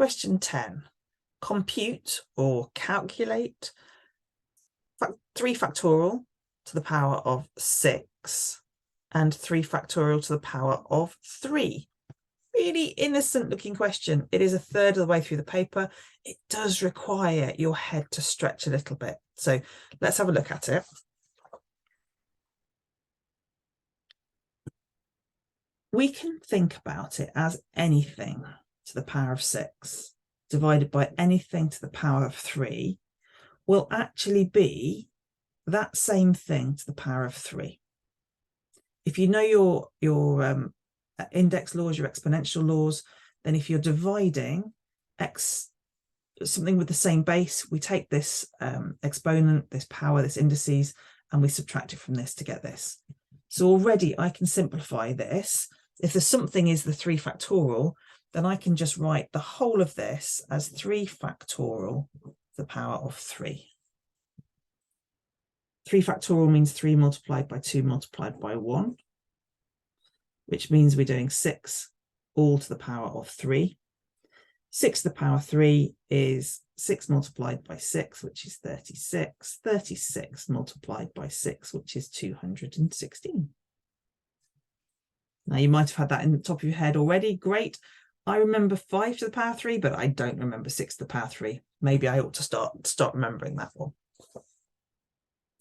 Question 10. Compute or calculate 3 factorial to the power of 6 and 3 factorial to the power of 3. Really innocent looking question. It is a third of the way through the paper. It does require your head to stretch a little bit. So let's have a look at it. We can think about it as anything to the power of 6 divided by anything to the power of 3 will actually be that same thing to the power of 3. If you know your index laws, your exponential laws, then if you're dividing something with the same base, we take this exponent, this power, this indices, and we subtract it from this to get this. So already I can simplify this. If the something is the 3 factorial, then I can just write the whole of this as 3 factorial to the power of 3. 3 factorial means 3 multiplied by 2 multiplied by 1, which means we're doing 6 all to the power of 3. 6 to the power 3 is 6 multiplied by 6, which is 36. 36 multiplied by 6, which is 216. Now, you might have had that in the top of your head already. Great. I remember 5 to the power 3, but I don't remember 6 to the power 3. Maybe I ought to start remembering that one.